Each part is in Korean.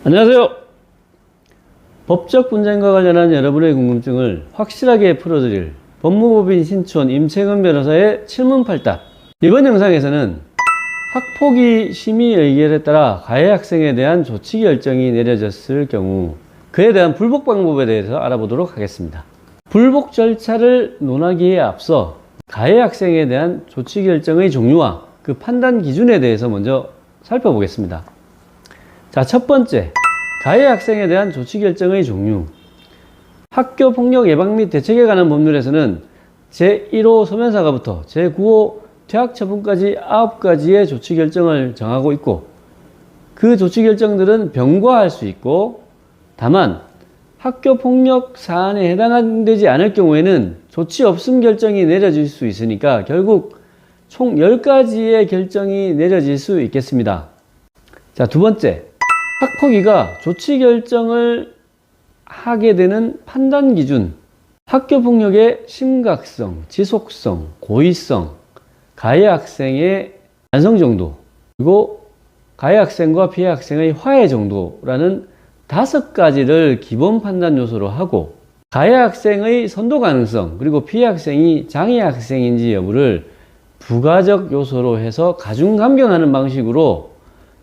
안녕하세요. 법적 분쟁과 관련한 여러분의 궁금증을 확실하게 풀어드릴 법무법인 신촌 임채근 변호사의 칠문팔답. 이번 영상에서는 학폭위 심의 의결에 따라 가해 학생에 대한 조치 결정이 내려졌을 경우 그에 대한 불복 방법에 대해서 알아보도록 하겠습니다. 불복 절차를 논하기에 앞서 가해 학생에 대한 조치 결정의 종류와 그 판단 기준에 대해서 먼저 살펴보겠습니다. 자, 첫 번째, 가해 학생에 대한 조치 결정의 종류. 학교 폭력 예방 및 대책에 관한 법률에서는 제1호 소면사가부터 제9호 퇴학 처분까지 9가지의 조치 결정을 정하고 있고, 그 조치 결정들은 병과할 수 있고, 다만 학교 폭력 사안에 해당되지 않을 경우에는 조치 없음 결정이 내려질 수 있으니까 결국 총 10가지의 결정이 내려질 수 있겠습니다. 자, 두 번째, 학폭위가 조치 결정을 하게 되는 판단 기준. 학교 폭력의 심각성, 지속성, 고의성, 가해 학생의 반성 정도, 그리고 가해 학생과 피해 학생의 화해 정도라는 5가지를 기본 판단 요소로 하고, 가해 학생의 선도 가능성, 그리고 피해 학생이 장애 학생인지 여부를 부가적 요소로 해서 가중감경하는 방식으로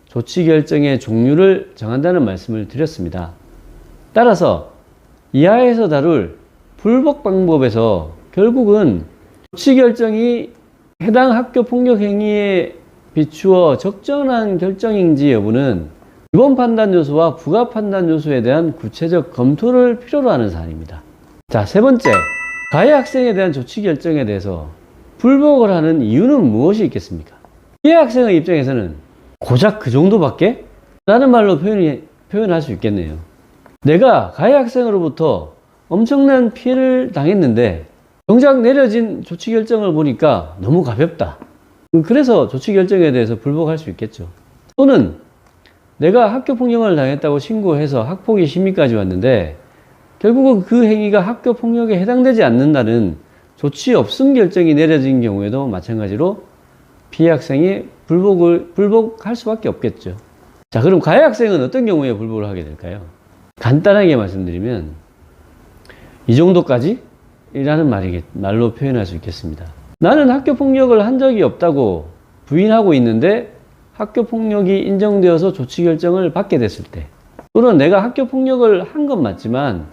조치 결정의 종류를 정한다는 말씀을 드렸습니다. 따라서 이하에서 다룰 불복 방법에서 결국은 조치 결정이 해당 학교 폭력 행위에 비추어 적절한 결정인지 여부는 기본 판단 요소와 부가 판단 요소에 대한 구체적 검토를 필요로 하는 사안입니다. 자, 세 번째, 가해 학생에 대한 조치 결정에 대해서 불복을 하는 이유는 무엇이 있겠습니까? 피해 학생의 입장에서는 고작 그 정도밖에? 라는 말로 표현할 수 있겠네요. 내가 가해 학생으로부터 엄청난 피해를 당했는데 정작 내려진 조치 결정을 보니까 너무 가볍다. 그래서 조치 결정에 대해서 불복할 수 있겠죠. 또는 내가 학교 폭력을 당했다고 신고해서 학폭위 심의까지 왔는데 결국은 그 행위가 학교 폭력에 해당되지 않는다는 조치 없음 결정이 내려진 경우에도 마찬가지로 피해 학생이 불복할 수밖에 없겠죠. 자, 그럼 가해 학생은 어떤 경우에 불복을 하게 될까요? 간단하게 말씀드리면 이 정도까지? 이라는 말로 표현할 수 있겠습니다. 나는 학교 폭력을 한 적이 없다고 부인하고 있는데 학교 폭력이 인정되어서 조치 결정을 받게 됐을 때, 또는 내가 학교 폭력을 한 건 맞지만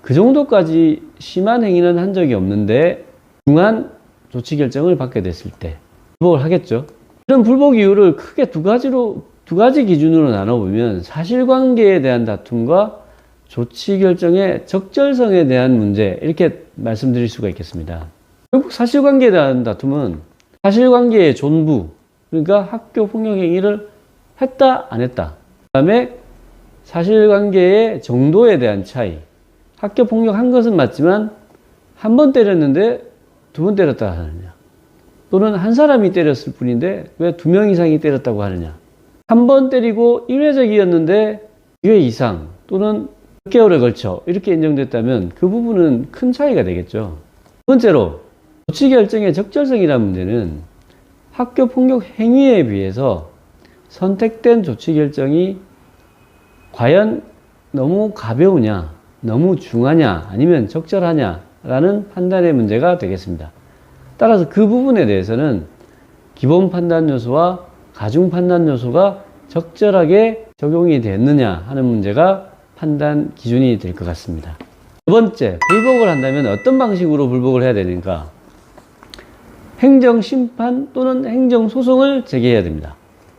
그 정도까지 심한 행위는 한 적이 없는데 중한 조치 결정을 받게 됐을 때 불복을 하겠죠. 이런 불복 이유를 크게 두 가지 기준으로 나눠보면 사실관계에 대한 다툼과 조치 결정의 적절성에 대한 문제, 이렇게 말씀드릴 수가 있겠습니다. 결국 사실관계에 대한 다툼은 사실관계의 존부, 그러니까 학교 폭력 행위를 했다 안 했다, 그 다음에 사실관계의 정도에 대한 차이. 학교 폭력 한 것은 맞지만 한 번 때렸는데 2번 때렸다 하느냐, 또는 한 사람이 때렸을 뿐인데 왜 2명 이상이 때렸다고 하느냐, 한 번 때리고 1회적이었는데 2회 이상 또는 몇 개월에 걸쳐 이렇게 인정됐다면 그 부분은 큰 차이가 되겠죠. 두 번째로, 조치 결정의 적절성이라는 문제는 학교 폭력 행위에 비해서 선택된 조치 결정이 과연 너무 가벼우냐, 너무 중하냐, 아니면 적절하냐라는 판단의 문제가 되겠습니다. 따라서 그 부분에 대해서는 기본 판단 요소와 가중 판단 요소가 적절하게 적용이 됐느냐 하는 문제가 판단 기준이 될 것 같습니다. 두 번째, 불복을 한다면 어떤 방식으로 불복을 해야 되는가? 행정심판 또는 행정소송을 제기해야 됩니다.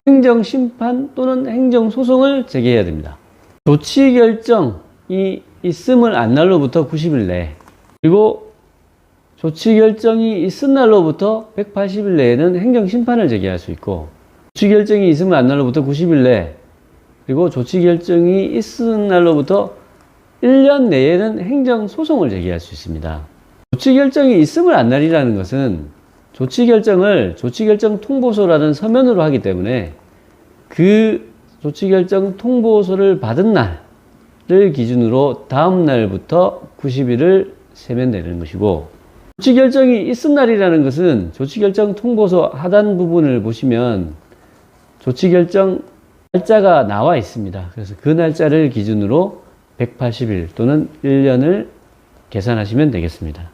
행정심판 또는 행정소송을 제기해야 됩니다. 조치 결정이 있음을 안 날로부터 90일 내에, 그리고 조치 결정이 있은 날로부터 180일 내에는 행정심판을 제기할 수 있고, 조치 결정이 있으면 안 날로부터 90일 내, 그리고 조치 결정이 있은 날로부터 1년 내에는 행정소송을 제기할 수 있습니다. 조치 결정이 있음을 안 날이라는 것은 조치 결정을 조치결정 통보소라는 서면으로 하기 때문에 그 조치결정 통보소를 받은 날을 기준으로 다음 날부터 90일을 세면 되는 것이고, 조치결정이 있은 날이라는 것은 조치결정 통보소 하단 부분을 보시면 조치결정 날짜가 나와 있습니다. 그래서 그 날짜를 기준으로 180일 또는 1년을 계산하시면 되겠습니다.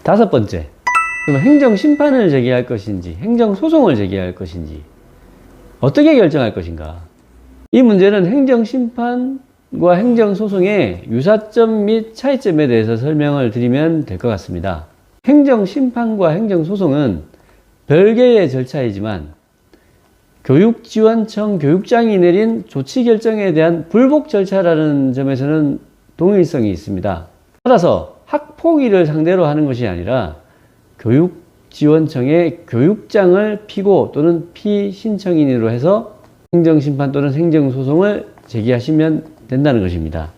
다섯 번째, 그럼 행정심판을 제기할 것인지 행정소송을 제기할 것인지 어떻게 결정할 것인가? 이 문제는 행정심판과 행정소송의 유사점 및 차이점에 대해서 설명을 드리면 될 것 같습니다. 행정심판과 행정소송은 별개의 절차이지만 교육지원청 교육장이 내린 조치 결정에 대한 불복 절차라는 점에서는 동일성이 있습니다. 따라서 학폭위를 상대로 하는 것이 아니라 교육지원청의 교육장을 피고 또는 피신청인으로 해서 행정심판 또는 행정소송을 제기하시면 된다는 것입니다.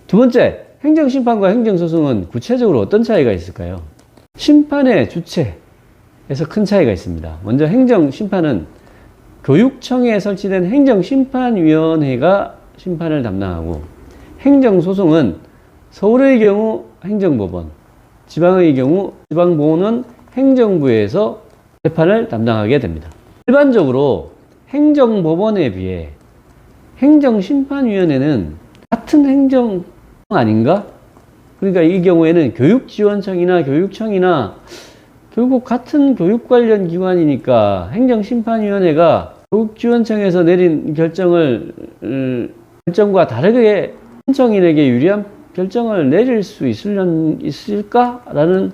두 번째, 행정심판과 행정소송은 구체적으로 어떤 차이가 있을까요? 심판의 주체에서 큰 차이가 있습니다. 먼저 행정심판은 교육청에 설치된 행정심판위원회가 심판을 담당하고, 행정소송은 서울의 경우 행정법원, 지방의 경우 지방보훈원 행정부에서 재판을 담당하게 됩니다. 일반적으로 행정법원에 비해 행정심판위원회는 같은 행정 아닌가? 그러니까 이 경우에는 교육지원청이나 교육청이나 결국 같은 교육 관련 기관이니까 행정심판위원회가 교육지원청에서 내린 결정과 다르게 신청인에게 유리한 결정을 내릴 수 있을까라는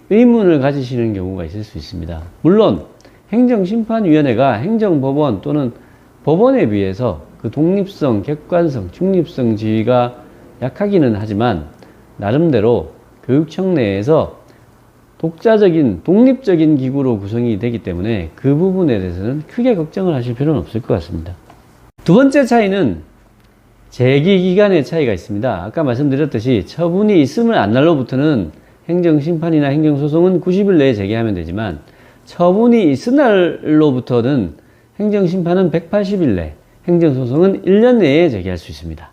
의문을 가지시는 경우가 있을 수 있습니다. 물론 행정심판위원회가 행정법원 또는 법원에 비해서 그 독립성, 객관성, 중립성 지위가 약하기는 하지만 나름대로 교육청 내에서 독자적인, 독립적인 기구로 구성이 되기 때문에 그 부분에 대해서는 크게 걱정을 하실 필요는 없을 것 같습니다. 두 번째 차이는 제기기간의 차이가 있습니다. 아까 말씀드렸듯이 처분이 있음을 안 날로부터는 행정심판이나 행정소송은 90일 내에 제기하면 되지만 처분이 있은 날로부터는 행정심판은 180일 내, 행정소송은 1년 내에 제기할 수 있습니다.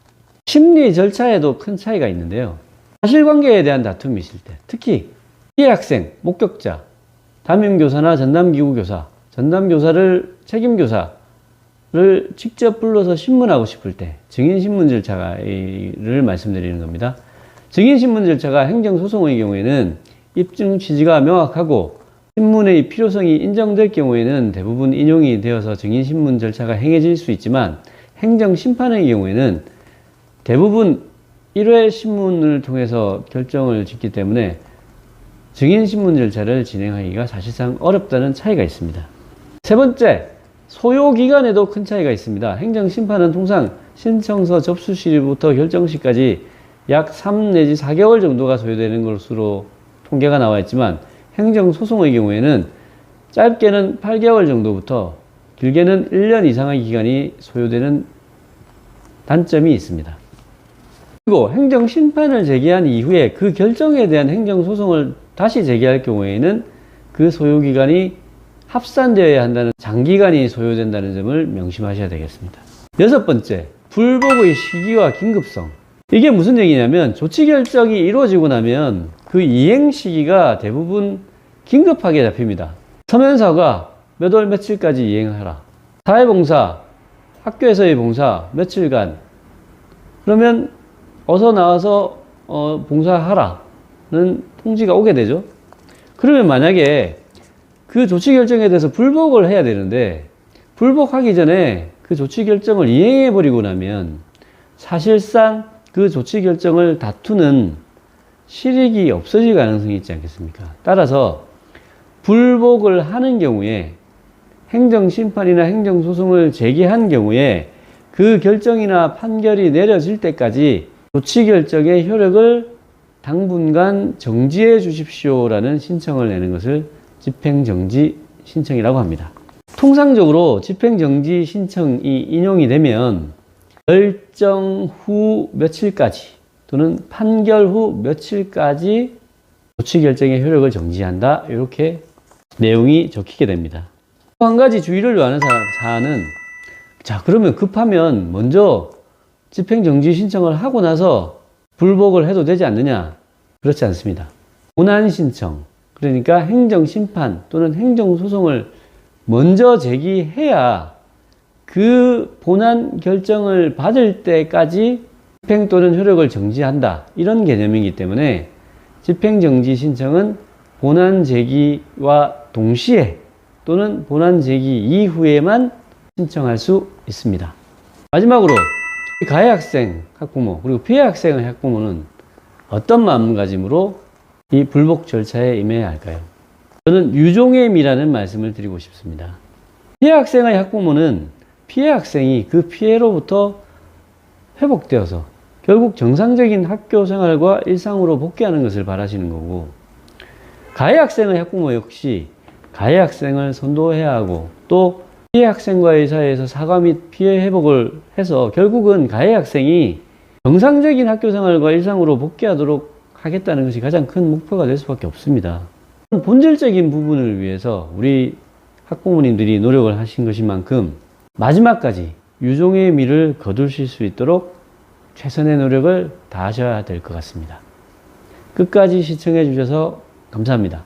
심리 절차에도 큰 차이가 있는데요. 사실관계에 대한 다툼이 있을 때, 특히 피해 학생, 목격자, 담임교사나 전담기구교사, 전담교사를 책임교사를 직접 불러서 신문하고 싶을 때 증인신문 절차를 말씀드리는 겁니다. 증인신문 절차가 행정소송의 경우에는 입증 취지가 명확하고 신문의 필요성이 인정될 경우에는 대부분 인용이 되어서 증인신문 절차가 행해질 수 있지만 행정심판의 경우에는 대부분 1회 신문을 통해서 결정을 짓기 때문에 증인신문 절차를 진행하기가 사실상 어렵다는 차이가 있습니다. 세 번째, 소요기간에도 큰 차이가 있습니다. 행정심판은 통상 신청서 접수시부터 결정시까지 약 3 내지 4개월 정도가 소요되는 것으로 통계가 나와 있지만 행정소송의 경우에는 짧게는 8개월 정도부터 길게는 1년 이상의 기간이 소요되는 단점이 있습니다. 그리고 행정심판을 제기한 이후에 그 결정에 대한 행정소송을 다시 제기할 경우에는 그 소요기간이 합산되어야 한다는 장기간이 소요된다는 점을 명심하셔야 되겠습니다. 여섯 번째, 불복의 시기와 긴급성. 이게 무슨 얘기냐면 조치 결정이 이루어지고 나면 그 이행 시기가 대부분 긴급하게 잡힙니다. 서면사가 몇 월 며칠까지 이행하라. 사회봉사, 학교에서의 봉사 며칠간. 그러면 어서 나와서 봉사하라는 통지가 오게 되죠. 그러면 만약에 그 조치 결정에 대해서 불복을 해야 되는데 불복하기 전에 그 조치 결정을 이행해 버리고 나면 사실상 그 조치 결정을 다투는 실익이 없어질 가능성이 있지 않겠습니까? 따라서 불복을 하는 경우에 행정심판이나 행정소송을 제기한 경우에 그 결정이나 판결이 내려질 때까지 조치 결정의 효력을 당분간 정지해 주십시오라는 신청을 내는 것을 집행정지 신청이라고 합니다. 통상적으로 집행정지 신청이 인용이 되면 결정 후 며칠까지 또는 판결 후 며칠까지 조치 결정의 효력을 정지한다. 이렇게 내용이 적히게 됩니다. 또 한 가지 주의를 요하는 사안은 자, 그러면 급하면 먼저 집행정지 신청을 하고 나서 불복을 해도 되지 않느냐? 그렇지 않습니다. 본안신청, 그러니까 행정심판 또는 행정소송을 먼저 제기해야 그 본안 결정을 받을 때까지 집행 또는 효력을 정지한다. 이런 개념이기 때문에 집행정지 신청은 본안 제기와 동시에 또는 본안 제기 이후에만 신청할 수 있습니다. 마지막으로 가해 학생, 학부모 그리고 피해 학생의 학부모는 어떤 마음가짐으로 이 불복 절차에 임해야 할까요? 저는 유종의미라는 말씀을 드리고 싶습니다. 피해 학생의 학부모는 피해 학생이 그 피해로부터 회복되어서 결국 정상적인 학교 생활과 일상으로 복귀하는 것을 바라시는 거고, 가해 학생의 학부모 역시 가해 학생을 선도해야 하고 또 피해 학생과의 사이에서 사과 및 피해 회복을 해서 결국은 가해 학생이 정상적인 학교 생활과 일상으로 복귀하도록 하겠다는 것이 가장 큰 목표가 될 수밖에 없습니다. 본질적인 부분을 위해서 우리 학부모님들이 노력을 하신 것인 만큼 마지막까지 유종의 미를 거두실 수 있도록 최선의 노력을 다하셔야 될 것 같습니다. 끝까지 시청해 주셔서 감사합니다.